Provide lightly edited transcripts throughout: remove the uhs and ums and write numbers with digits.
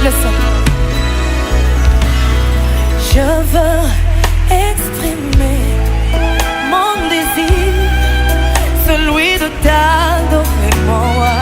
Listen. Je veux exprimer mon désir, celui de t'adorer, mon roi.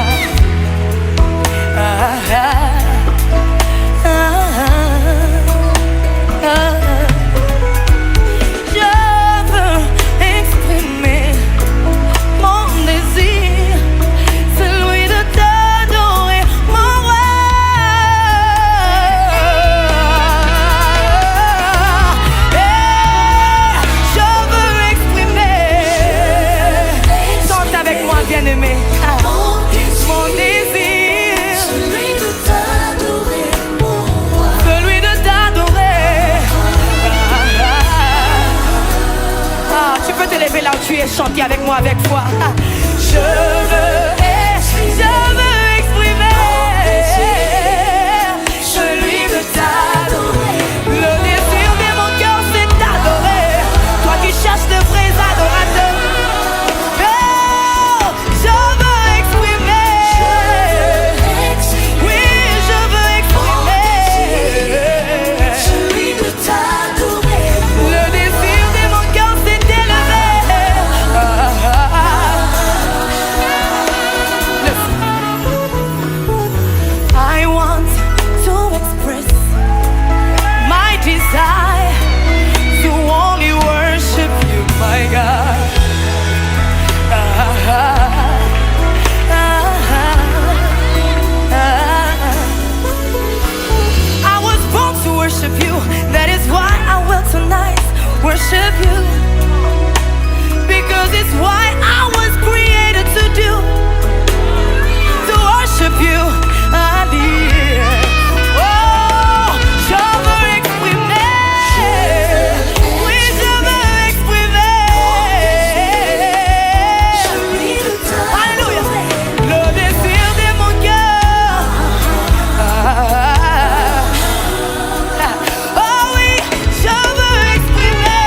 Bien-aimé, mon désir, celui de t'adorer, mon roi. Celui de t'adorer. Tu peux te lever là où tu es, chanter avec moi avec foi. Je veux exprimer celui de t'adorer. Le désir de mon cœur, c'est t'adorer. Toi qui cherches de vrais adorateurs. Worship you, because it's what I was created to do, to worship you. Oh, je veux exprimer, oui, je veux exprimer. Alléluia, le désir de mon cœur. Oh oui, je veux exprimer.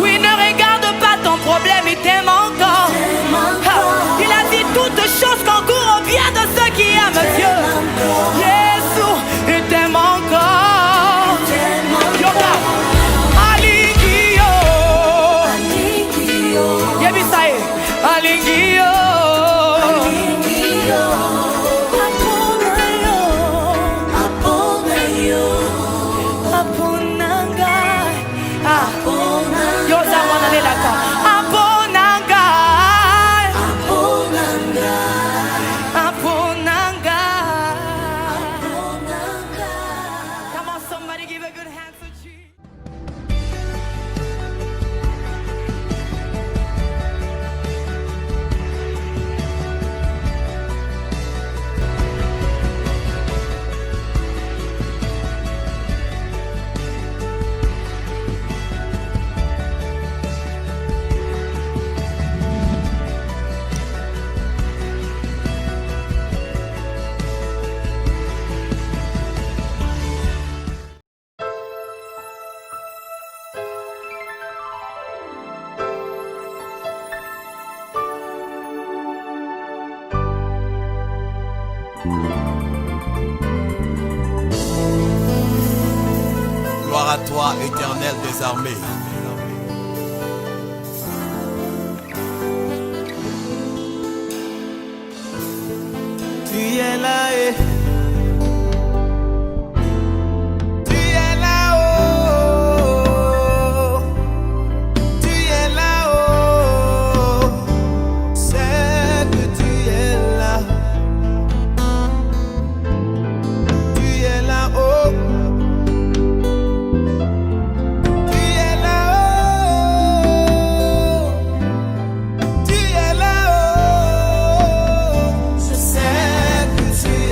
Oui, ne regarde pas ton problème, il t'aime encore. Il a dit toutes choses. alingio Come on, somebody give a good hand to Jesus. Gloire à toi, Éternel des armées. Tu es là et Je sais que tu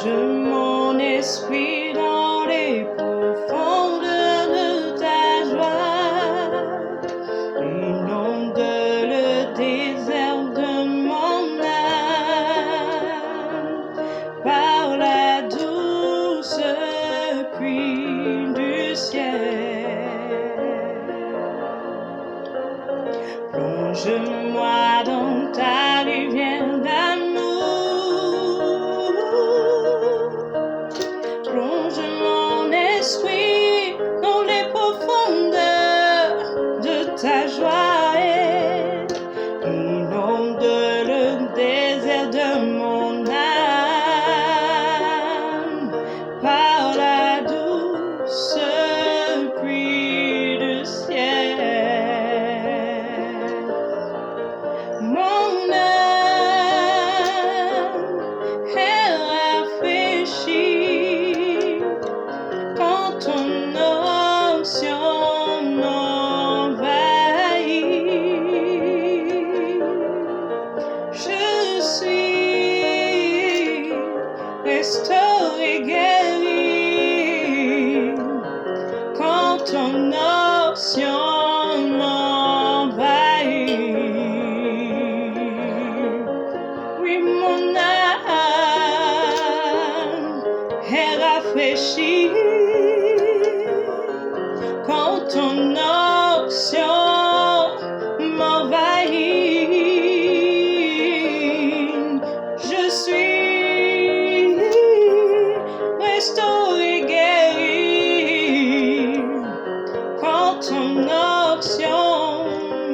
Plonge mon esprit dans les profondeurs de ta joie, inonde le désert de mon âme par la douce pluie du ciel. Plonge-moi dans ta rivière d'amour, plonge mon esprit dans les profondeurs de ta joie et inonde le désert de mon âme par la douce pluie du ciel. Mon âme est rafraîchie quand ton onction m'envahit. Je suis restauré, guéri quand ton onction rafraîchi quand ton onction m'envahit. Je suis restauré, guéri quand ton onction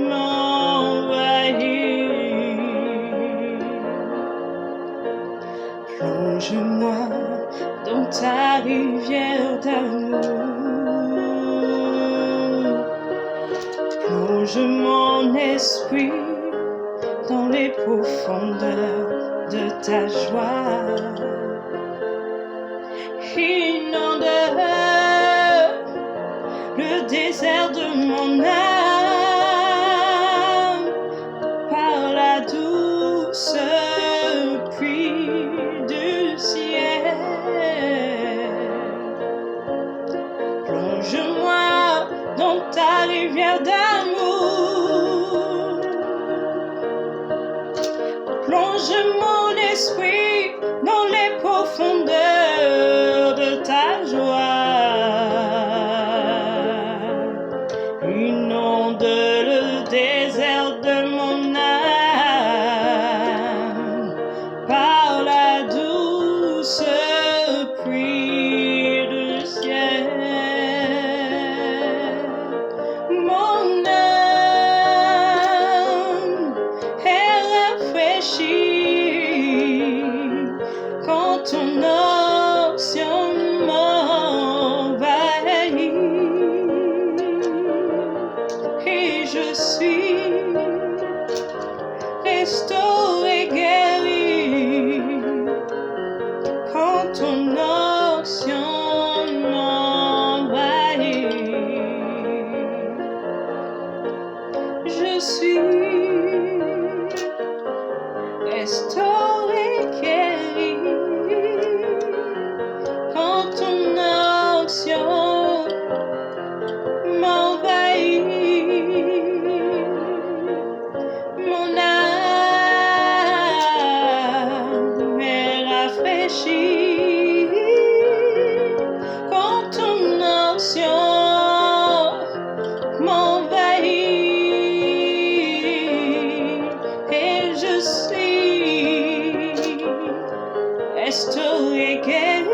m'envahit. Plonge-moi dans ta rivière d'amour, plonge mon esprit dans les profondeurs de ta joie, inonde le désert de mon âme par la douce pluie du ciel. Plonge-moi dans ta rivière d'amour, plonge mon esprit dans les profondeurs de ta joie, inonde le désert de mon âme par la douce pluie du ciel. Mon âme est rafraîchie quand ton onction m'envahit et je suis restauré, guéri quand ton onction m'envahit. Je suis restauré, guéri quand ton onction m'envahit. Mon âme est rafraîchie quand ton onction m'envahit et je suis restauré, guéri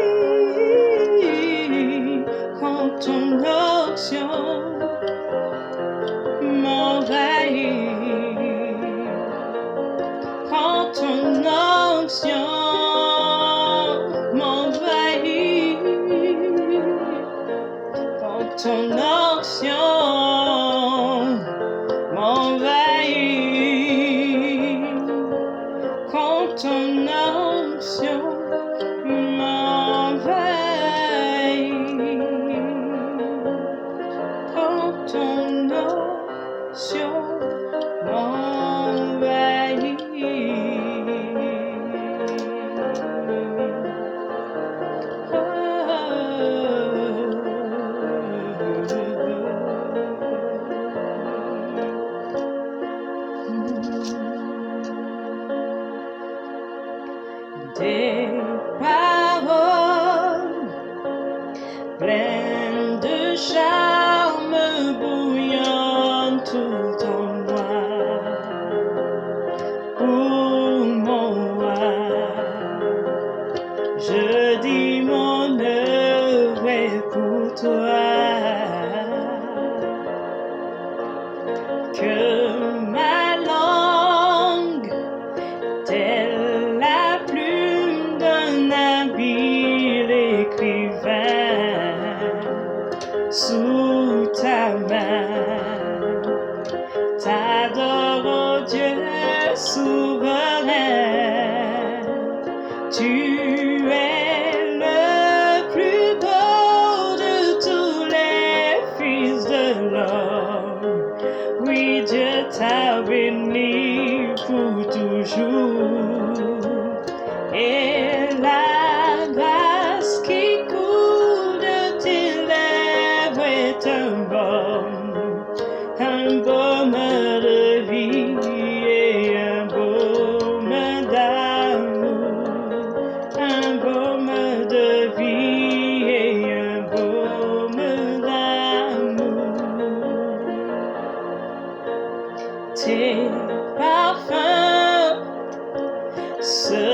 quand ton onction m'envahit, quand ton onction m'envahit, quand ton onction m'envahit, quand ton onction m'envahit, quand ton onction m'envahit. tes paroles pleines de charme bouillonnent tout en moi. Pour moi, je dis mon œuvre est pour toi. Que ma langue, telle la plume d'un habile écrivain, sous ta main, t'adore, oh Dieu souverain. Tu es le plus beau de tous les fils de l'homme. Oui, Dieu t'a béni pour toujours. Et la grâce qui coule de tes lèvres est un baume de vie et un baume d'amour, un baume de vie et un baume d'amour. Tes parfums se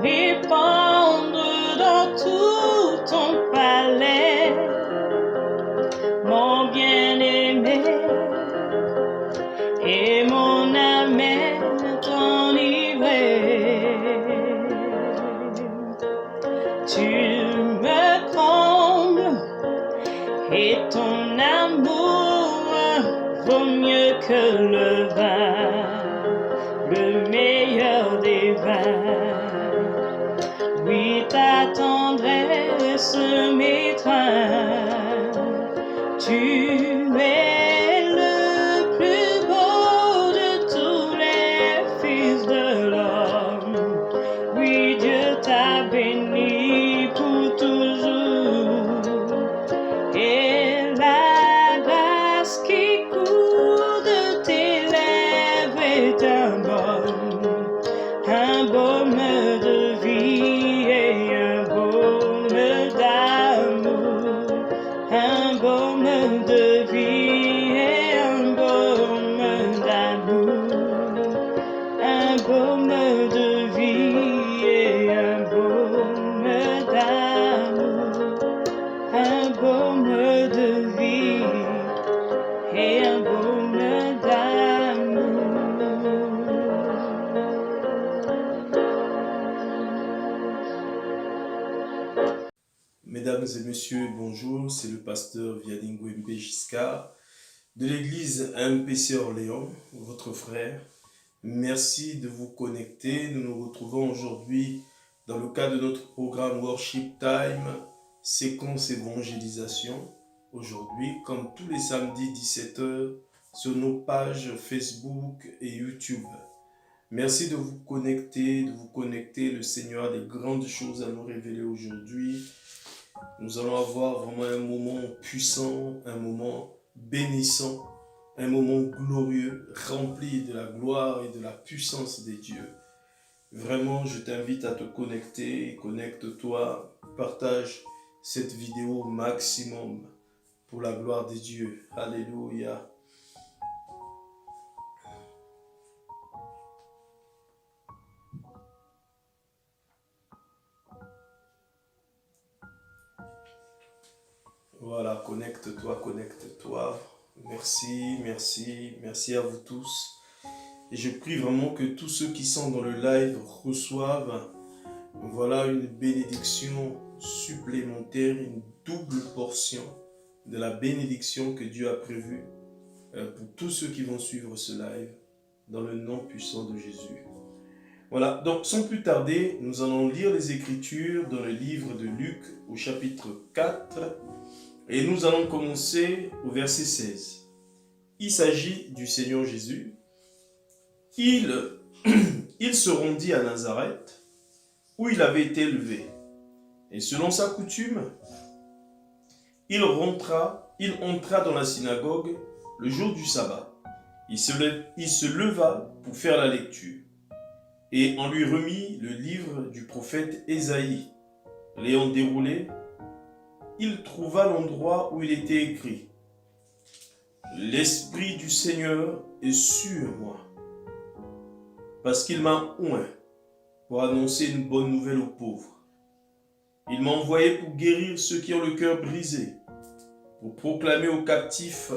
répandent dans tout ton palais, mon bien-aimé, et mon âme est enivrée. Tu me combles et ton amour vaut mieux que le vin, le meilleur des vins. Oui, ta tendresse m'étreint. Tu es le plus beau de tous les fils de l'homme. Oui, Dieu t'a béni pour toujours. Et la grâce qui coule de tes lèvres est un baume de vie et un baume d'amour, un baume de vie et un baume d'amour, un baume de vie et un baume d'amour, un baume de vie et un baume d'amour. Mesdames et messieurs, bonjour, c'est le pasteur Vianney Ngwembe Giscard de l'église MPC Orléans, votre frère. Merci de vous connecter. Nous nous retrouvons aujourd'hui dans le cadre de notre programme Worship Time, séquence évangélisation. Aujourd'hui, comme tous les samedis 17h, sur nos pages Facebook et YouTube. Merci de vous connecter, Le Seigneur a des grandes choses à nous révéler aujourd'hui. Nous allons avoir vraiment un moment puissant, un moment bénissant, un moment glorieux, rempli de la gloire et de la puissance des dieux. Vraiment, je t'invite à te connecter, connecte-toi, partage cette vidéo au maximum pour la gloire des dieux. Alléluia. Voilà, connecte-toi. Merci à vous tous. Et je prie vraiment que tous ceux qui sont dans le live reçoivent, voilà, une bénédiction supplémentaire, une double portion de la bénédiction que Dieu a prévue pour tous ceux qui vont suivre ce live, dans le nom puissant de Jésus. Voilà, donc sans plus tarder, nous allons lire les Écritures dans le livre de Luc au chapitre 4, et nous allons commencer au verset 16. Il s'agit du Seigneur Jésus. Il se rendit à Nazareth, où il avait été élevé. Et selon sa coutume, il entra dans la synagogue le jour du sabbat. Il se leva pour faire la lecture. et on lui remit le livre du prophète Ésaïe. L'ayant déroulé, il trouva l'endroit où il était écrit « L'Esprit du Seigneur est sur moi, parce qu'il m'a oint pour annoncer une bonne nouvelle aux pauvres. Il m'a envoyé pour guérir ceux qui ont le cœur brisé, pour proclamer aux captifs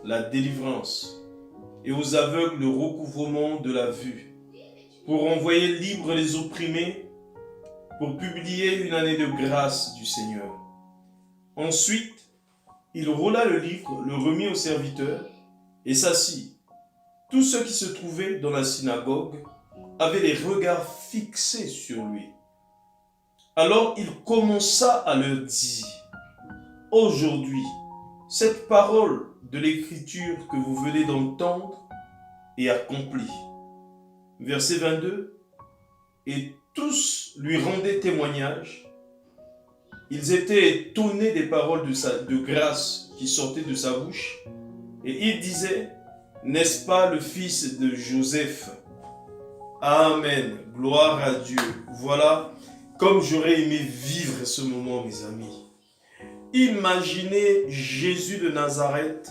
la délivrance et aux aveugles le recouvrement de la vue, pour renvoyer libres les opprimés, pour publier une année de grâce du Seigneur. » Ensuite, il roula le livre, le remit au serviteur et s'assit. Tous ceux qui se trouvaient dans la synagogue avaient les regards fixés sur lui. Alors il commença à leur dire « Aujourd'hui, cette parole de l'Écriture que vous venez d'entendre est accomplie. » Verset 22. Et tous lui rendaient témoignage. Ils étaient étonnés des paroles de grâce qui sortaient de sa bouche. Et ils disaient, n'est-ce pas le fils de Joseph? Amen. Gloire à Dieu. Voilà comme j'aurais aimé vivre ce moment, mes amis. Imaginez Jésus de Nazareth,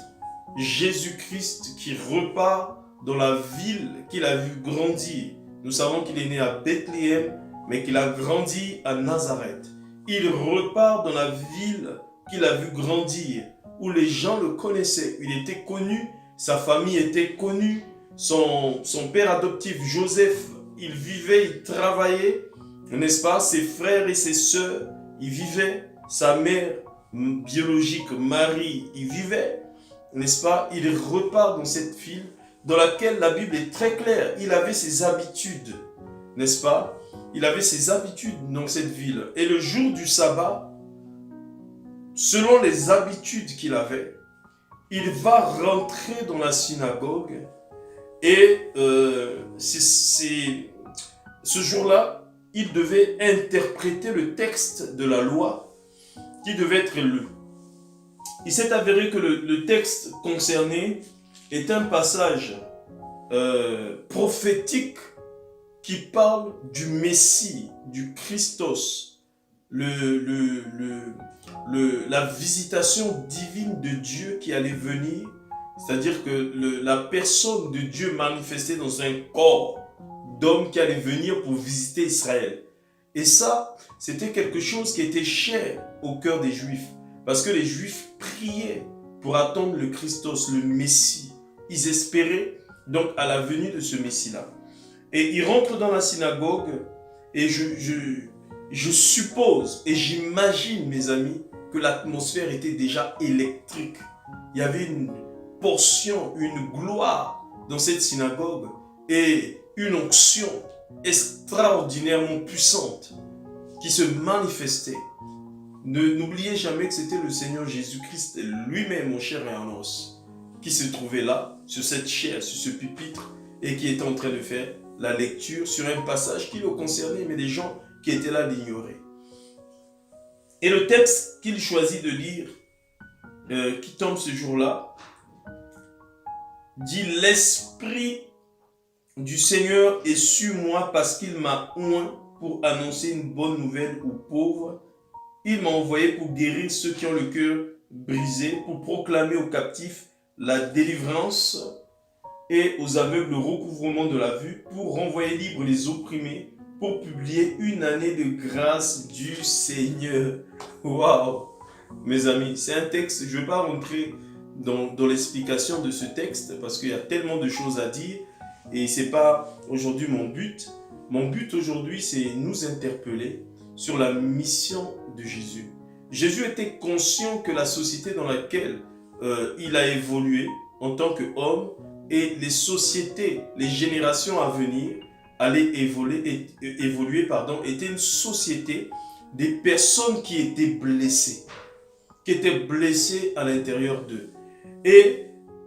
Jésus-Christ qui repart dans la ville qu'il a vu grandir. Nous savons qu'il est né à Bethléem, mais qu'il a grandi à Nazareth. Il repart dans la ville qu'il a vu grandir, où les gens le connaissaient. Il était connu, sa famille était connue, son père adoptif Joseph, il vivait, il travaillait, n'est-ce pas? Ses frères et ses sœurs, ils vivaient. Sa mère biologique, Marie, il vivait, n'est-ce pas? Il repart dans cette ville dans laquelle la Bible est très claire. Il avait ses habitudes, n'est-ce pas? Il avait ses habitudes dans cette ville. Et le jour du sabbat, selon les habitudes qu'il avait, il va rentrer dans la synagogue et ce jour-là, il devait interpréter le texte de la loi qui devait être lu. Il s'est avéré que le texte concerné est un passage prophétique qui parle du Messie, du Christos, la visitation divine de Dieu qui allait venir, c'est-à-dire que la personne de Dieu manifestée dans un corps d'homme qui allait venir pour visiter Israël. Et ça, c'était quelque chose qui était cher au cœur des Juifs, parce que les Juifs priaient pour attendre le Christos, le Messie. Ils espéraient donc à la venue de ce Messie-là. Et il rentre dans la synagogue et je suppose et j'imagine, mes amis, que l'atmosphère était déjà électrique. Il y avait une portion, une gloire dans cette synagogue et une onction extraordinairement puissante qui se manifestait. N'oubliez jamais que c'était le Seigneur Jésus-Christ lui-même, mon cher et en os, qui se trouvait là, sur cette chaire, sur ce pupitre, et qui était en train de faire la lecture sur un passage qui le concernait, mais des gens qui étaient là l'ignoraient. Et le texte qu'il choisit de lire, qui tombe ce jour-là, dit « L'Esprit du Seigneur est sur moi parce qu'il m'a oint pour annoncer une bonne nouvelle aux pauvres. Il m'a envoyé pour guérir ceux qui ont le cœur brisé, pour proclamer aux captifs la délivrance et aux aveugles le recouvrement de la vue, pour renvoyer libres les opprimés, pour publier une année de grâce du Seigneur. » Waouh! Mes amis, c'est un texte, je ne vais pas rentrer dans l'explication de ce texte parce qu'il y a tellement de choses à dire et ce n'est pas aujourd'hui mon but. Mon but aujourd'hui, c'est nous interpeller sur la mission de Jésus. Jésus était conscient que la société dans laquelle il a évolué en tant qu'homme et les sociétés, les générations à venir allaient évoluer, étaient une société des personnes qui étaient blessées à l'intérieur d'eux. Et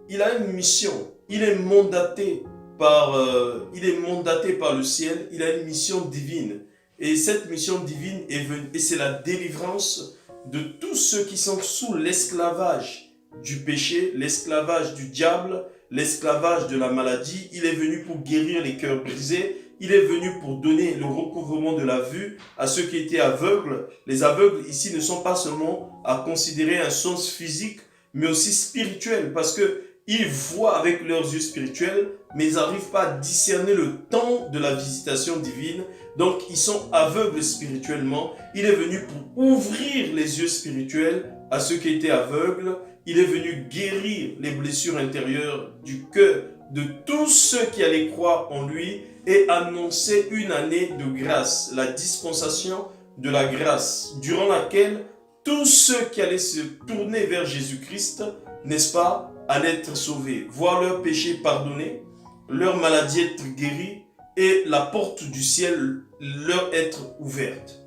il a une mission, il est mandaté par le ciel, il a une mission divine. Et cette mission divine est venue, et c'est la délivrance de tous ceux qui sont sous l'esclavage du péché, l'esclavage du diable, l'esclavage de la maladie. Il est venu pour guérir les cœurs brisés, il est venu pour donner le recouvrement de la vue à ceux qui étaient aveugles. Les aveugles ici ne sont pas seulement à considérer un sens physique, mais aussi spirituel, parce que ils voient avec leurs yeux spirituels, mais ils n'arrivent pas à discerner le temps de la visitation divine. Donc, ils sont aveugles spirituellement. Il est venu pour ouvrir les yeux spirituels à ceux qui étaient aveugles. Il est venu guérir les blessures intérieures du cœur de tous ceux qui allaient croire en lui et annoncer une année de grâce, la dispensation de la grâce, durant laquelle tous ceux qui allaient se tourner vers Jésus-Christ, n'est-ce pas, allaient être sauvés, voir leurs péchés pardonnés, leur maladie être guérie et la porte du ciel leur être ouverte.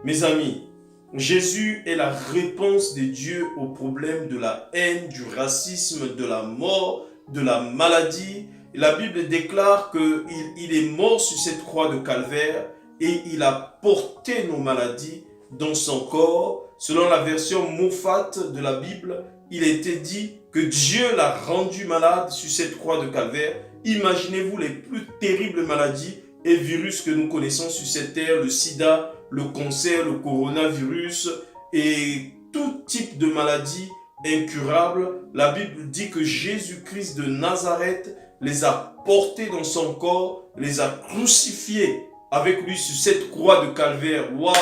Mes amis, Jésus est la réponse de Dieu au problème de la haine, du racisme, de la mort, de la maladie. La Bible déclare qu'il est mort sur cette croix de calvaire et il a porté nos maladies dans son corps. Selon la version Moffat de la Bible, il a été dit que Dieu l'a rendu malade sur cette croix de calvaire. Imaginez-vous les plus terribles maladies et virus que nous connaissons sur cette terre, le sida, le cancer, le coronavirus et tout type de maladies incurables. La Bible dit que Jésus-Christ de Nazareth les a portés dans son corps, les a crucifiés avec lui sur cette croix de calvaire. Waouh!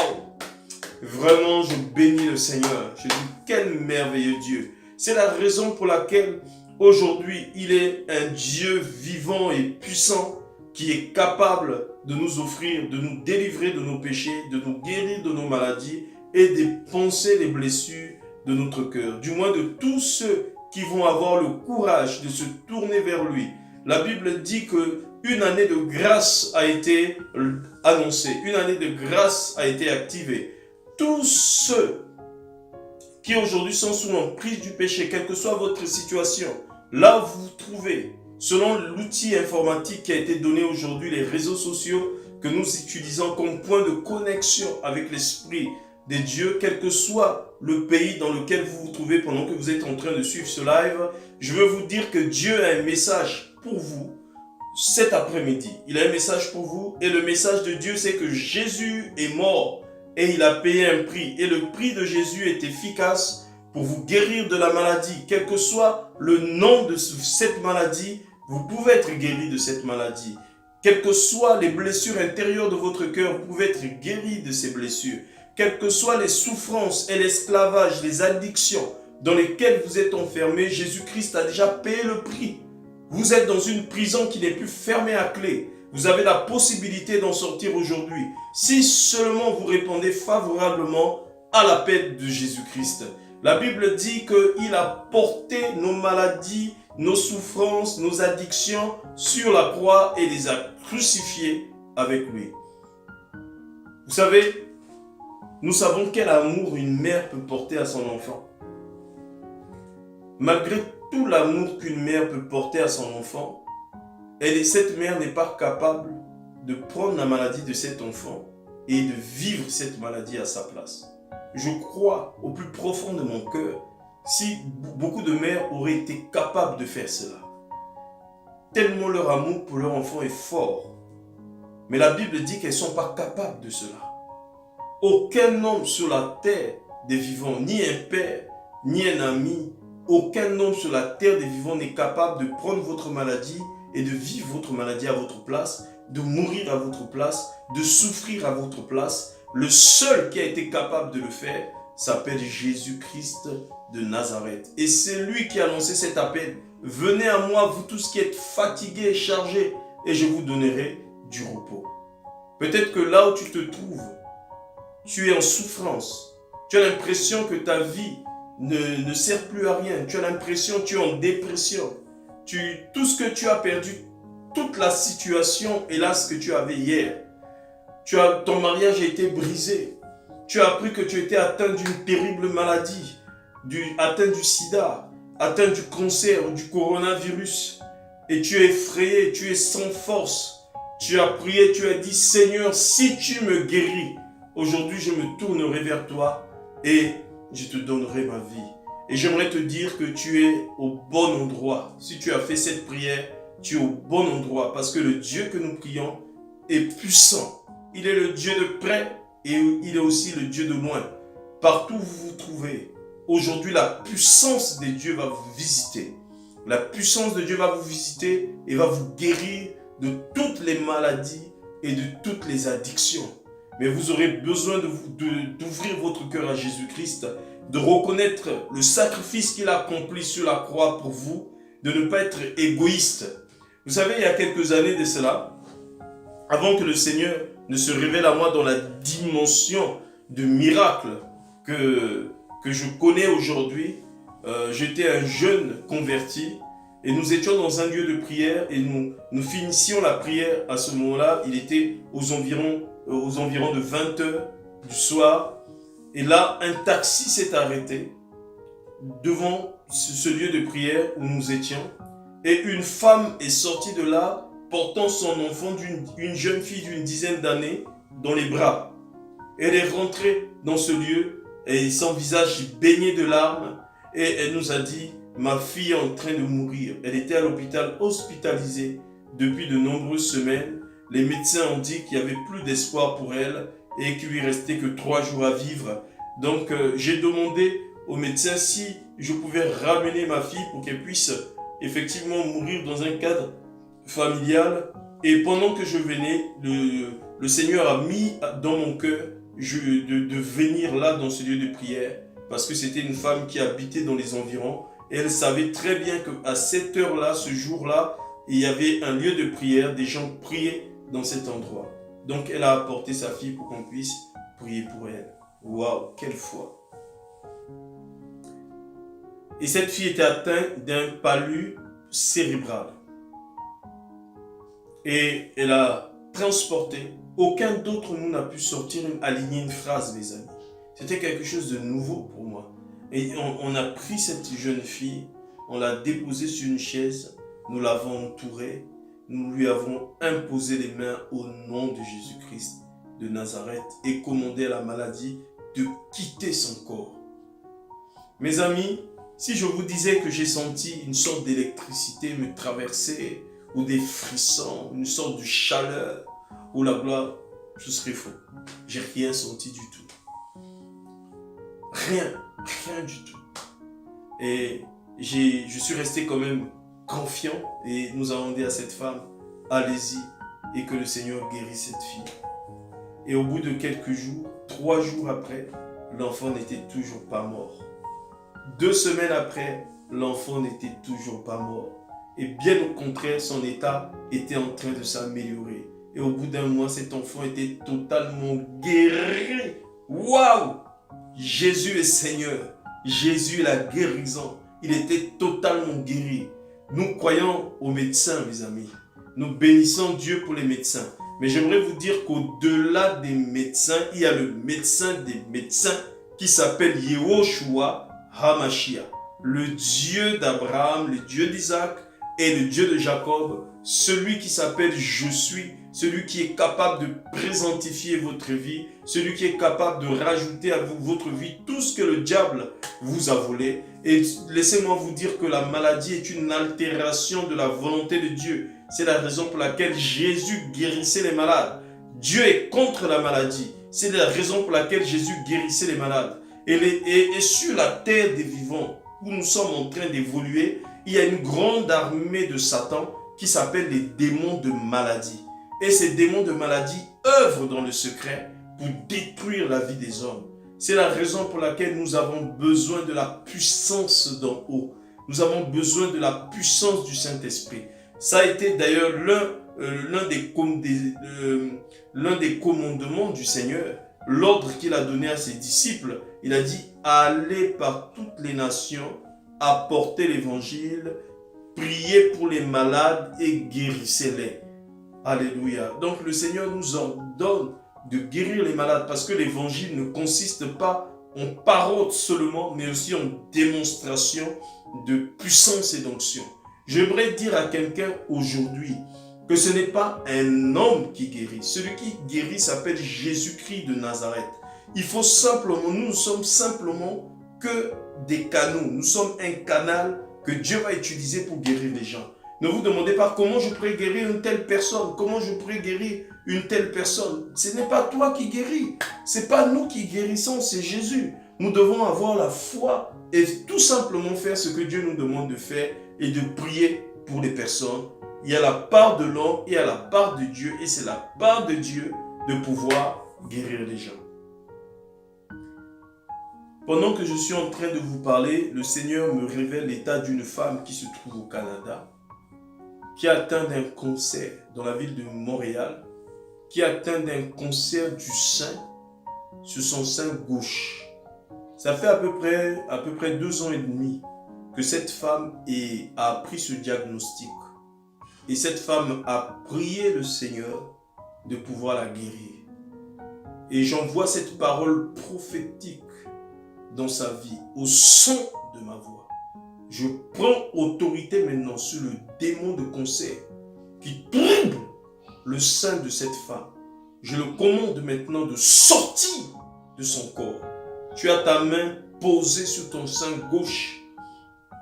Vraiment, je bénis le Seigneur. Je dis, quel merveilleux Dieu. C'est la raison pour laquelle aujourd'hui, il est un Dieu vivant et puissant qui est capable de nous offrir, de nous délivrer de nos péchés, de nous guérir de nos maladies et de panser les blessures de notre cœur. Du moins de tous ceux qui vont avoir le courage de se tourner vers lui. La Bible dit qu'une année de grâce a été annoncée, une année de grâce a été activée. Tous ceux qui aujourd'hui sont sous l'emprise du péché, quelle que soit votre situation, là où vous vous trouvez, selon l'outil informatique qui a été donné aujourd'hui, les réseaux sociaux que nous utilisons comme point de connexion avec l'Esprit de Dieu, quel que soit le pays dans lequel vous vous trouvez pendant que vous êtes en train de suivre ce live, je veux vous dire que Dieu a un message pour vous cet après-midi. Il a un message pour vous et le message de Dieu, c'est que Jésus est mort et il a payé un prix. Et le prix de Jésus est efficace pour vous guérir de la maladie. Quel que soit le nom de cette maladie, vous pouvez être guéri de cette maladie. Quelles que soient les blessures intérieures de votre cœur, vous pouvez être guéri de ces blessures. Quelles que soient les souffrances et l'esclavage, les addictions dans lesquelles vous êtes enfermés, Jésus-Christ a déjà payé le prix. Vous êtes dans une prison qui n'est plus fermée à clé. Vous avez la possibilité d'en sortir aujourd'hui. Si seulement vous répondez favorablement à l'appel de Jésus-Christ. La Bible dit qu'il a porté nos maladies, nos souffrances, nos addictions sur la croix et les a crucifiées avec lui. Vous savez, nous savons quel amour une mère peut porter à son enfant. Malgré tout l'amour qu'une mère peut porter à son enfant, cette mère n'est pas capable de prendre la maladie de cet enfant et de vivre cette maladie à sa place. Je crois au plus profond de mon cœur, si beaucoup de mères auraient été capables de faire cela. Tellement leur amour pour leur enfant est fort. Mais la Bible dit qu'elles ne sont pas capables de cela. Aucun homme sur la terre des vivants, ni un père, ni un ami, aucun homme sur la terre des vivants n'est capable de prendre votre maladie et de vivre votre maladie à votre place, de mourir à votre place, de souffrir à votre place. Le seul qui a été capable de le faire s'appelle Jésus-Christ de Nazareth. Et c'est lui qui a lancé cet appel. Venez à moi, vous tous qui êtes fatigués et chargés, et je vous donnerai du repos. Peut-être que là où tu te trouves, tu es en souffrance. Tu as l'impression que ta vie ne sert plus à rien. Tu as l'impression que tu es en dépression. Tout ce que tu as perdu, toute la situation, hélas, que tu avais hier. Ton mariage a été brisé. Tu as appris que tu étais atteint d'une terrible maladie, atteint du sida, atteint du cancer ou du coronavirus. Et tu es effrayé, tu es sans force. Tu as prié, tu as dit, Seigneur, si tu me guéris, aujourd'hui je me tournerai vers toi et je te donnerai ma vie. Et j'aimerais te dire que tu es au bon endroit. Si tu as fait cette prière, tu es au bon endroit. Parce que le Dieu que nous prions est puissant. Il est le Dieu de près et il est aussi le Dieu de loin. Partout où vous vous trouvez, aujourd'hui, la puissance de Dieu va vous visiter. La puissance de Dieu va vous visiter et va vous guérir de toutes les maladies et de toutes les addictions. Mais vous aurez besoin d'ouvrir votre cœur à Jésus-Christ, de reconnaître le sacrifice qu'il a accompli sur la croix pour vous, de ne pas être égoïste. Vous savez, il y a quelques années de cela, avant que le Seigneur ne se révèle à moi dans la dimension de miracle que je connais aujourd'hui, j'étais un jeune converti et nous étions dans un lieu de prière et nous finissions la prière à ce moment-là. Il était aux environs de 20 h du soir. Et là, un taxi s'est arrêté devant ce lieu de prière où nous étions. Et une femme est sortie de là portant son enfant, une jeune fille d'une dizaine d'années, dans les bras. Elle est rentrée dans ce lieu et son visage baigné de larmes. Et elle nous a dit, ma fille est en train de mourir. Elle était à l'hôpital hospitalisée depuis de nombreuses semaines. Les médecins ont dit qu'il n'y avait plus d'espoir pour elle et qu'il lui restait que 3 jours à vivre. Donc j'ai demandé au médecin si je pouvais ramener ma fille pour qu'elle puisse effectivement mourir dans un cadre familial. Et pendant que je venais, le Seigneur a mis dans mon cœur de venir là dans ce lieu de prière, parce que c'était une femme qui habitait dans les environs et elle savait très bien qu'à cette heure-là, ce jour-là, il y avait un lieu de prière, des gens priaient dans cet endroit. Donc elle a apporté sa fille pour qu'on puisse prier pour elle. Waouh, quelle foi! Et cette fille était atteinte d'un palud cérébral. Et elle a transporté. Aucun d'entre nous n'a pu aligner une phrase, mes amis. C'était quelque chose de nouveau pour moi. Et on a pris cette jeune fille, on l'a déposée sur une chaise, nous l'avons entourée, nous lui avons imposé les mains au nom de Jésus-Christ de Nazareth et commandé à la maladie de quitter son corps. Mes amis, si je vous disais que j'ai senti une sorte d'électricité me traverser, ou des frissons, une sorte de chaleur, ou la gloire, ce serait faux. J'ai rien senti du tout. Rien du tout. Et je suis resté quand même confiant et nous avons dit à cette femme, allez-y et que le Seigneur guérisse cette fille. Et au bout de quelques jours, 3 jours après, l'enfant n'était toujours pas mort. 2 semaines après, l'enfant n'était toujours pas mort. Et bien au contraire, son état était en train de s'améliorer. Et au bout d'1 mois, cet enfant était totalement guéri. Waouh! Jésus est Seigneur. Jésus est la guérison. Il était totalement guéri. Nous croyons aux médecins, mes amis. Nous bénissons Dieu pour les médecins. Mais j'aimerais vous dire qu'au-delà des médecins, il y a le médecin des médecins qui s'appelle Yehoshua HaMashiach. Le Dieu d'Abraham, le Dieu d'Isaac et le Dieu de Jacob. Celui qui s'appelle Je suis. Celui qui est capable de présentifier votre vie. Celui qui est capable de rajouter à votre vie tout ce que le diable vous a volé. Et laissez-moi vous dire que la maladie est une altération de la volonté de Dieu. C'est la raison pour laquelle Jésus guérissait les malades. Dieu est contre la maladie. C'est la raison pour laquelle Jésus guérissait les malades. Et sur la terre des vivants, où nous sommes en train d'évoluer, il y a une grande armée de Satan qui s'appelle les démons de maladie. Et ces démons de maladie œuvrent dans le secret pour détruire la vie des hommes. C'est la raison pour laquelle nous avons besoin de la puissance d'en haut. Nous avons besoin de la puissance du Saint-Esprit. Ça a été d'ailleurs l'un des commandements du Seigneur, l'ordre qu'il a donné à ses disciples. Il a dit, allez par toutes les nations, apportez l'évangile, priez pour les malades et guérissez-les. Alléluia. Donc le Seigneur nous ordonne de guérir les malades parce que l'évangile ne consiste pas en paroles seulement, mais aussi en démonstration de puissance et d'onction. J'aimerais dire à quelqu'un aujourd'hui que ce n'est pas un homme qui guérit. Celui qui guérit s'appelle Jésus-Christ de Nazareth. Il faut simplement, nous ne sommes simplement que des canaux. Nous sommes un canal que Dieu va utiliser pour guérir les gens. Ne vous demandez pas comment je pourrais guérir une telle personne, comment je pourrais guérir une telle personne. Ce n'est pas toi qui guéris. Ce n'est pas nous qui guérissons, c'est Jésus. Nous devons avoir la foi et tout simplement faire ce que Dieu nous demande de faire et de prier pour les personnes. Il y a la part de l'homme et il y a la part de Dieu. Et c'est la part de Dieu de pouvoir guérir les gens. Pendant que je suis en train de vous parler, le Seigneur me révèle l'état d'une femme qui se trouve au Canada, qui est atteinte d'un cancer dans la ville de Montréal, qui est atteinte d'un cancer du sein sur son sein gauche. Ça fait à peu près 2 ans et demi que cette femme a pris ce diagnostic. Et cette femme a prié le Seigneur de pouvoir la guérir. Et j'envoie cette parole prophétique dans sa vie, au son de ma voix. Je prends autorité maintenant sur le démon de cancer qui trouble le sein de cette femme. Je le commande maintenant de sortir de son corps. Tu as ta main posée sur ton sein gauche.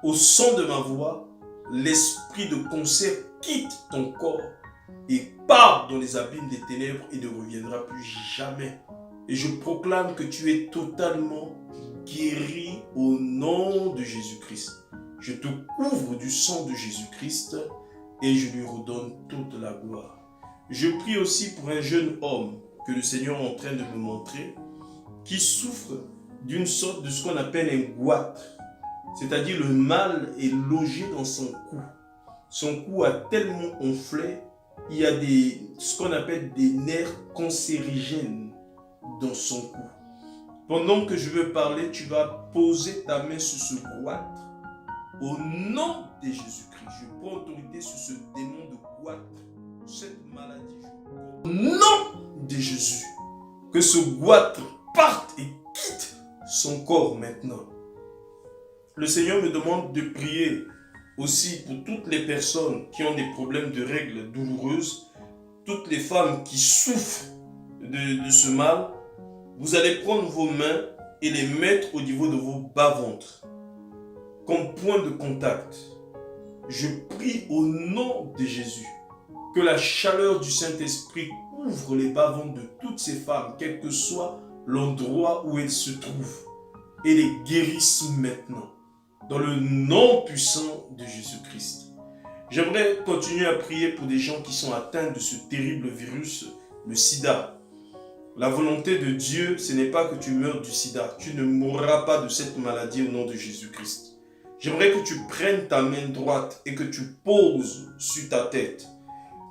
Au son de ma voix, l'esprit de cancer quitte ton corps et part dans les abîmes des ténèbres et ne reviendra plus jamais. Et je proclame que tu es totalement guéri au nom de Jésus-Christ. Je te couvre du sang de Jésus-Christ et je lui redonne toute la gloire. Je prie aussi pour un jeune homme que le Seigneur est en train de me montrer qui souffre d'une sorte de ce qu'on appelle un goitre. C'est-à-dire le mal est logé dans son cou. Son cou a tellement enflé, il y a ce qu'on appelle des nerfs cancérigènes dans son cou. Pendant que je veux parler, tu vas poser ta main sur ce goitre. Au nom de Jésus-Christ, je prends autorité sur ce démon de goitre, cette maladie. Au nom de Jésus, que ce goitre parte et quitte son corps maintenant. Le Seigneur me demande de prier aussi pour toutes les personnes qui ont des problèmes de règles douloureuses, toutes les femmes qui souffrent de ce mal. Vous allez prendre vos mains et les mettre au niveau de vos bas-ventres, comme point de contact. Je prie au nom de Jésus que la chaleur du Saint-Esprit couvre les bas-ventres de toutes ces femmes, quel que soit l'endroit où elles se trouvent, et les guérisse maintenant, dans le nom puissant de Jésus-Christ. J'aimerais continuer à prier pour des gens qui sont atteints de ce terrible virus, le sida. La volonté de Dieu, ce n'est pas que tu meurs du sida. Tu ne mourras pas de cette maladie au nom de Jésus-Christ. J'aimerais que tu prennes ta main droite et que tu poses sur ta tête.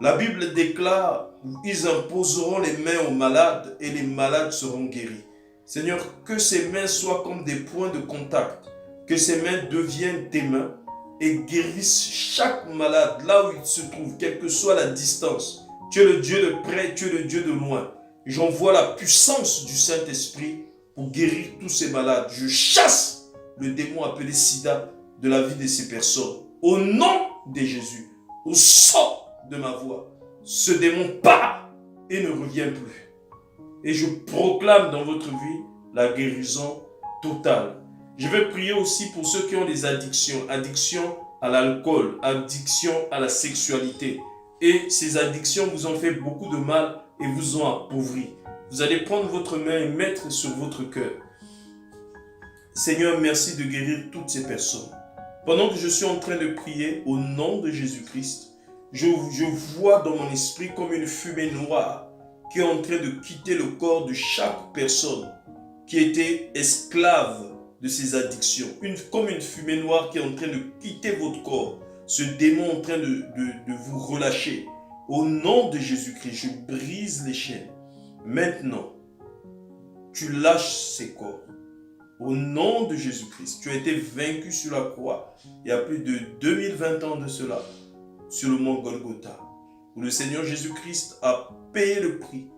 La Bible déclare, ils imposeront les mains aux malades et les malades seront guéris. Seigneur, que ces mains soient comme des points de contact, que ces mains deviennent tes mains et guérissent chaque malade là où il se trouve, quelle que soit la distance. Tu es le Dieu de près, tu es le Dieu de loin. J'envoie la puissance du Saint-Esprit pour guérir tous ces malades. Je chasse le démon appelé sida de la vie de ces personnes. Au nom de Jésus, au son de ma voix, ce démon part et ne revient plus. Et je proclame dans votre vie la guérison totale. Je vais prier aussi pour ceux qui ont des addictions. Addiction à l'alcool, addiction à la sexualité. Et ces addictions vous ont fait beaucoup de mal et vous ont appauvri. Vous allez prendre votre main et mettre sur votre cœur. Seigneur, merci de guérir toutes ces personnes. Pendant que je suis en train de prier au nom de Jésus-Christ, je vois dans mon esprit comme une fumée noire qui est en train de quitter le corps de chaque personne qui était esclave de ces addictions. Comme une fumée noire qui est en train de quitter votre corps. Ce démon en train de vous relâcher. Au nom de Jésus-Christ, je brise les chaînes. Maintenant, tu lâches ces corps. Au nom de Jésus-Christ, tu as été vaincu sur la croix il y a plus de 2020 ans de cela, sur le mont Golgotha, où le Seigneur Jésus-Christ a payé le prix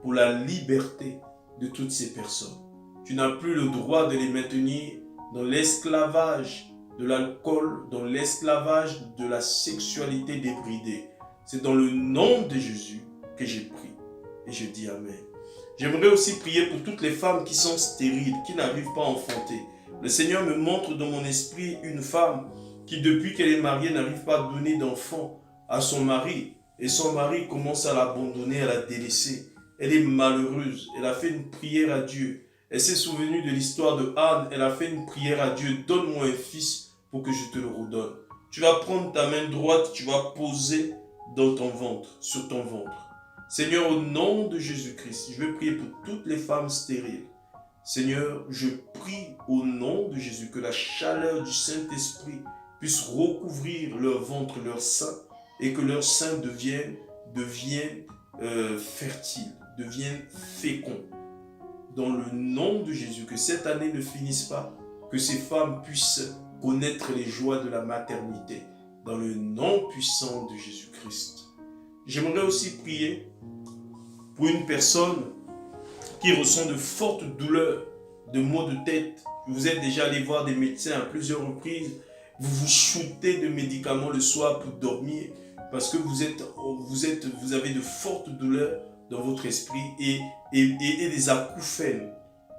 pour la liberté de toutes ces personnes. Tu n'as plus le droit de les maintenir dans l'esclavage de l'alcool, dans l'esclavage de la sexualité débridée. C'est dans le nom de Jésus que j'ai prié et je dis Amen. J'aimerais aussi prier pour toutes les femmes qui sont stériles, qui n'arrivent pas à enfanter. Le Seigneur me montre dans mon esprit une femme qui, depuis qu'elle est mariée, n'arrive pas à donner d'enfant à son mari. et son mari commence à l'abandonner, à la délaisser. Elle est malheureuse. Elle a fait une prière à Dieu. Elle s'est souvenue de l'histoire de Anne. Elle a fait une prière à Dieu. Donne-moi un fils pour que je te le redonne. Tu vas prendre ta main droite, tu vas poser dans ton ventre, sur ton ventre. Seigneur, au nom de Jésus-Christ, je veux prier pour toutes les femmes stériles. Seigneur, je prie au nom de Jésus que la chaleur du Saint-Esprit puisse recouvrir leur ventre, leur sein, et que leur sein devienne fertile, devienne fécond. Dans le nom de Jésus, que cette année ne finisse pas, que ces femmes puissent connaître les joies de la maternité, dans le nom puissant de Jésus-Christ. J'aimerais aussi prier pour une personne qui ressent de fortes douleurs, de maux de tête. Vous êtes déjà allé voir des médecins à plusieurs reprises, vous vous shootez de médicaments le soir pour dormir, parce que vous avez de fortes douleurs dans votre esprit et des acouphènes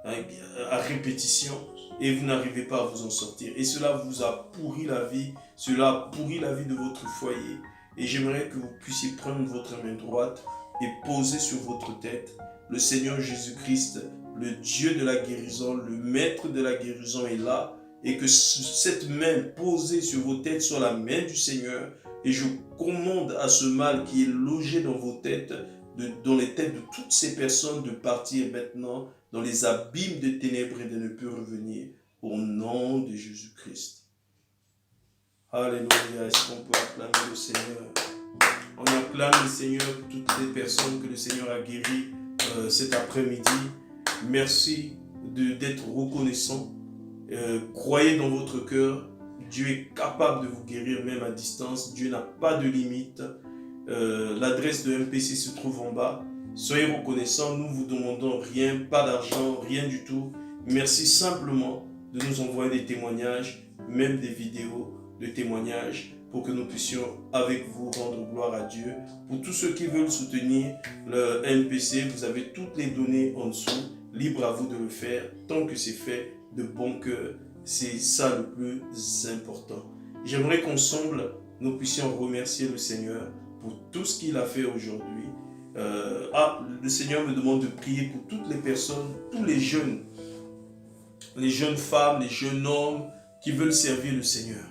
à répétition, et vous n'arrivez pas à vous en sortir. Et cela vous a pourri la vie, cela a pourri la vie de votre foyer. Et j'aimerais que vous puissiez prendre votre main droite et poser sur votre tête. Le Seigneur Jésus-Christ, le Dieu de la guérison, le Maître de la guérison est là. Et que cette main posée sur vos têtes soit la main du Seigneur. Et je commande à ce mal qui est logé dans vos têtes, dans les têtes de toutes ces personnes, de partir maintenant dans les abîmes des ténèbres et de ne plus revenir. Au nom de Jésus-Christ. Alléluia. Est-ce qu'on peut acclamer le Seigneur? On acclame le Seigneur pour toutes les personnes que le Seigneur a guéries cet après-midi. Merci d'être reconnaissant. Croyez dans votre cœur. Dieu est capable de vous guérir même à distance. Dieu n'a pas de limite. L'adresse de MPC se trouve en bas. Soyez reconnaissants. Nous ne vous demandons rien, pas d'argent, rien du tout. Merci simplement de nous envoyer des témoignages, même des vidéos de témoignages, pour que nous puissions avec vous rendre gloire à Dieu. Pour tous ceux qui veulent soutenir le MPC, vous avez toutes les données en dessous. Libre à vous de le faire. Tant que c'est fait de bon cœur, c'est ça le plus important. J'aimerais qu'ensemble, nous puissions remercier le Seigneur pour tout ce qu'il a fait aujourd'hui. Le Seigneur me demande de prier pour toutes les personnes, tous les jeunes femmes, les jeunes hommes qui veulent servir le Seigneur.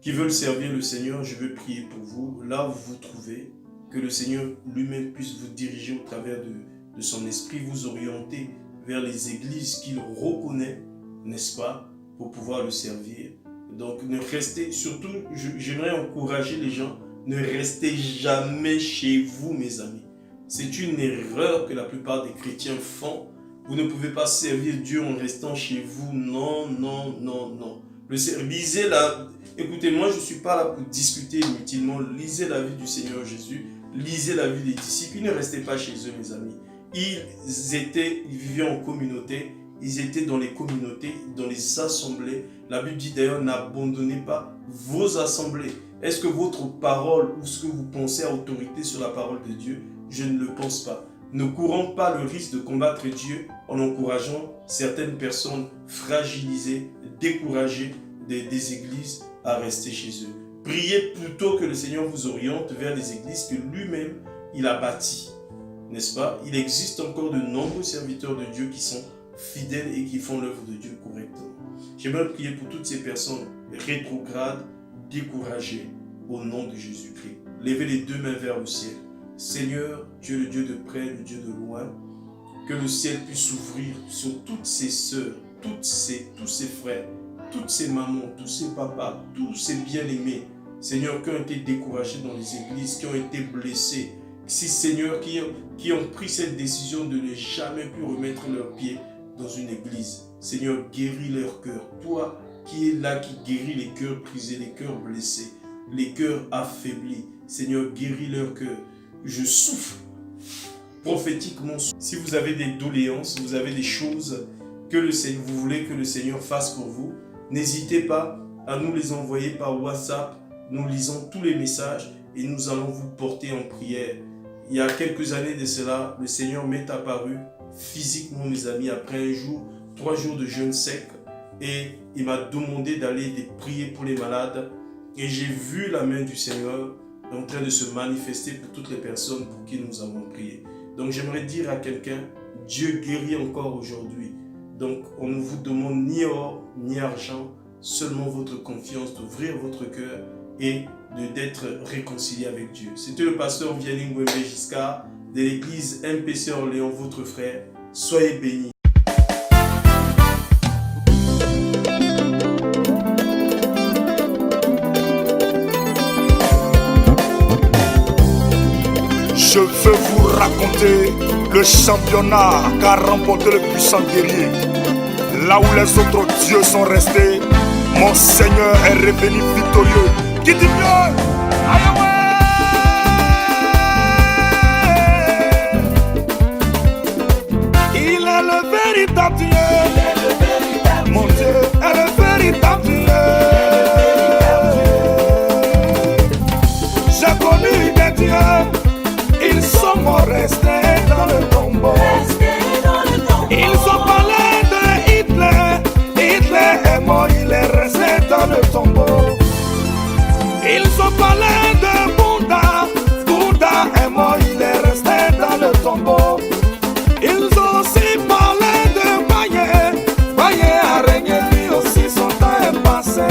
Qui veulent servir le Seigneur, je veux prier pour vous, là où vous vous trouvez, que le Seigneur lui-même puisse vous diriger au travers de son esprit, vous orienter vers les églises qu'il reconnaît, n'est-ce pas, pour pouvoir le servir. Donc, ne restez, surtout, j'aimerais encourager les gens, ne restez jamais chez vous, mes amis. C'est une erreur que la plupart des chrétiens font. Vous ne pouvez pas servir Dieu en restant chez vous. Non, non, non, non. Lisez écoutez, moi je ne suis pas là pour discuter inutilement. Lisez la vie du Seigneur Jésus. Lisez la vie des disciples. Ils ne restaient pas chez eux, mes amis. Ils vivaient en communauté. Ils étaient dans les communautés, dans les assemblées. La Bible dit d'ailleurs, n'abandonnez pas vos assemblées. Est-ce que votre parole ou ce que vous pensez a autorité sur la parole de Dieu? Je ne le pense pas. Ne courons pas le risque de combattre Dieu en encourageant certaines personnes fragilisées, découragées des églises à rester chez eux. Priez plutôt que le Seigneur vous oriente vers les églises que lui-même il a bâties. N'est-ce pas? Il existe encore de nombreux serviteurs de Dieu qui sont fidèles et qui font l'œuvre de Dieu correctement. J'aimerais prier pour toutes ces personnes rétrogrades, découragées, au nom de Jésus-Christ. Levez les deux mains vers le ciel. Seigneur, tu es le Dieu de près, le Dieu de loin. Que le ciel puisse s'ouvrir sur toutes ces sœurs, tous ces frères, toutes ces mamans, tous ces papas, tous ces bien-aimés, Seigneur, qui ont été découragés dans les églises, qui ont été blessés. Si, Seigneur, qui ont pris cette décision de ne jamais plus remettre leurs pieds dans une église. Seigneur, guéris leur cœur. Toi qui es là, qui guéris les cœurs brisés, les cœurs blessés, les cœurs affaiblis. Seigneur, guéris leur cœur. Je souffle prophétiquement. Si vous avez des doléances, vous avez des choses que vous voulez que le Seigneur fasse pour vous, n'hésitez pas à nous les envoyer par WhatsApp. Nous lisons tous les messages et nous allons vous porter en prière. Il y a quelques années de cela, le Seigneur m'est apparu physiquement, mes amis, après 3 jours de jeûne sec, et il m'a demandé d'aller prier pour les malades. Et j'ai vu la main du Seigneur est en train de se manifester pour toutes les personnes pour qui nous avons prié. Donc j'aimerais dire à quelqu'un, Dieu guérit encore aujourd'hui. Donc on ne vous demande ni or ni argent, seulement votre confiance, d'ouvrir votre cœur et d'être réconcilié avec Dieu. C'était le pasteur Vianney Ngwembe Giscard de l'église MPC Orléans, votre frère. Soyez bénis. Je veux vous raconter le championnat qu'a remporté le puissant guerrier. Là où les autres dieux sont restés, mon Seigneur est revenu victorieux. Qui dit mieux? Aïe ouais. Il est le véritable Dieu. Mon Dieu est le véritable Dieu. J'ai connu des dieux. Ils sont morts restés dans le tombeau. Ils ont parlé de Hitler. Hitler est mort, il est resté dans le tombeau. Ils ont parlé de Bouddha. Bouddha est mort, il est resté dans le tombeau. Ils ont aussi parlé de Baye. Baye a régné, lui aussi son temps est passé.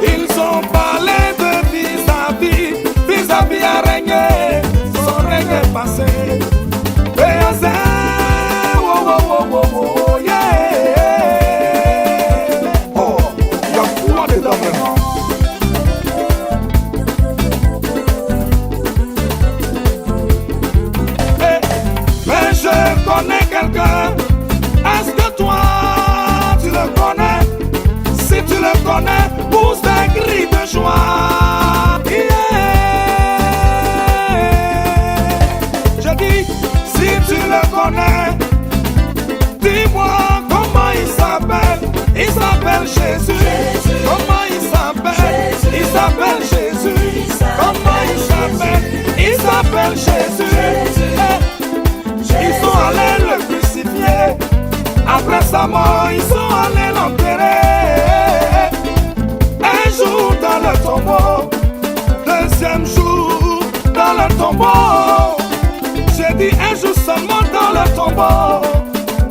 Ils ont parlé de vis-à-vis. Vis-à-vis a régné. Passé. Oh, yeah. Oh, il y a quoi dedans vraiment? Mais je connais quelqu'un. Est-ce que toi tu le connais? Si tu le connais, pousse des cris de joie. Si tu le connais, dis-moi comment il s'appelle. Il s'appelle Jésus. Comment il s'appelle? Il s'appelle Jésus. Comment il s'appelle? Il s'appelle Jésus. Ils sont allés le crucifier. Après sa mort, ils sont allés l'enterrer. Un jour dans le tombeau, deuxième jour dans le tombeau. J'ai dit un jour seulement dans le tombeau,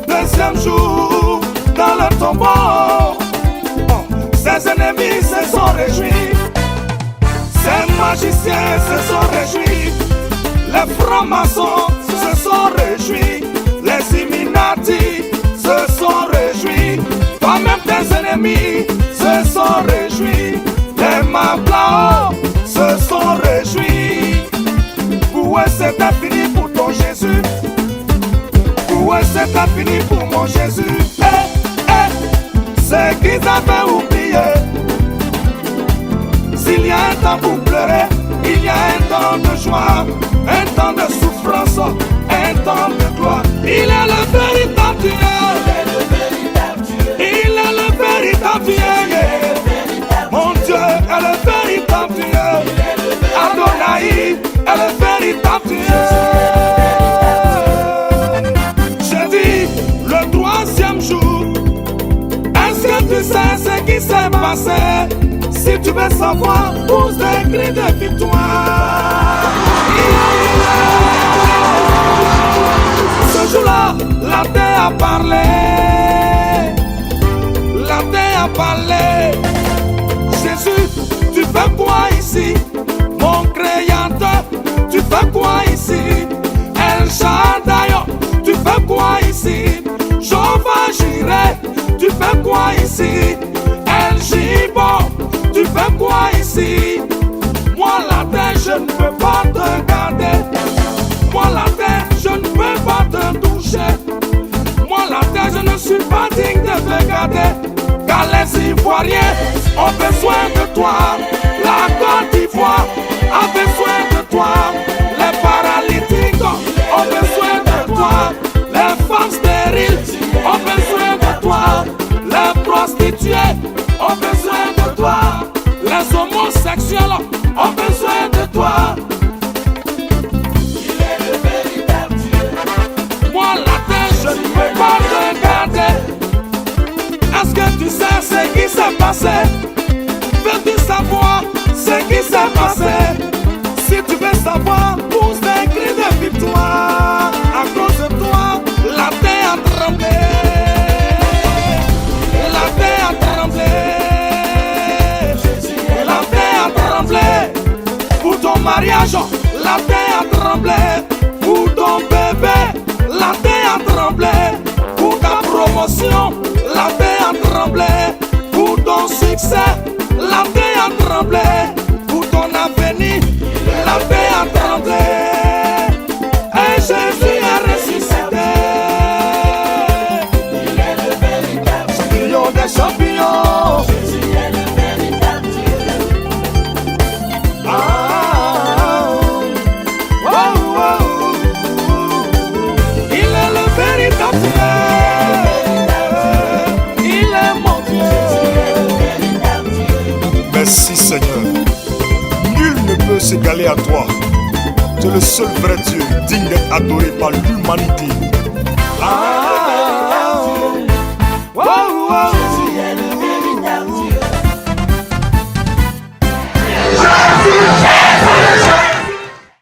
deuxième jour dans le tombeau. Ses ennemis se sont réjouis, ses magiciens se sont réjouis, les francs-maçons se sont réjouis, les Illuminati se sont réjouis, toi-même tes ennemis se sont réjouis, les Mablao se sont réjouis. Où est-ce que t'as fini pour ton Jésus? Où est-ce que t'as fini pour mon Jésus? C'est qu'ils avaient oublié. S'il y a un temps pour pleurer, il y a un temps de joie, un temps de souffrance, un temps de gloire. Il est le véritable Dieu. Il est le véritable Dieu. Mon Dieu est le véritable Dieu. Adonai est le véritable Dieu. J'ai dit le troisième jour. Est-ce que tu sais ce qui s'est passé? Si tu veux savoir, pousse des cris de victoire. Ce jour-là, la terre a parlé. La terre a parlé. Jésus, tu fais quoi ici? Mon créateur, tu fais quoi ici? El Shaddai, tu fais quoi ici? Jehovah Jireh, tu fais quoi ici? El Gibo, tu fais quoi ici? Moi la terre, je ne peux pas te garder. Moi la terre, je ne peux pas te toucher. Moi la terre, je ne suis pas digne de te garder. Car les Ivoiriens ont besoin de toi. La Côte d'Ivoire a besoin de toi. Les paralytiques ont besoin de toi. Les femmes stériles ont besoin de toi. Les prostituées ont besoin de toi. Les homosexuels ont besoin de toi. Il est le véritable Dieu. Moi la terre, je ne peux pas te garder. Est-ce que tu sais ce qui s'est passé? Veux-tu savoir ce qui s'est passé? sa voix pousse des cris de victoire. À cause de toi, la terre a tremblé. La terre a tremblé. La terre a tremblé. Pour ton mariage, la terre a tremblé. Pour ton bébé, la terre a tremblé. Pour ta promotion, la terre a tremblé. Pour ton succès, la terre a tremblé. Pour ton avenir, la terre a tremblé. Et Jésus a ressuscité. Il est le véritable champion des champions. Jésus est le véritable Dieu. Il est le véritable Dieu. Il est mon Dieu. Merci Seigneur. Nul ne peut s'égaler à toi. Tu es le seul vrai Dieu, digne d'être adoré par l'humanité. Jésus est le véritable Dieu.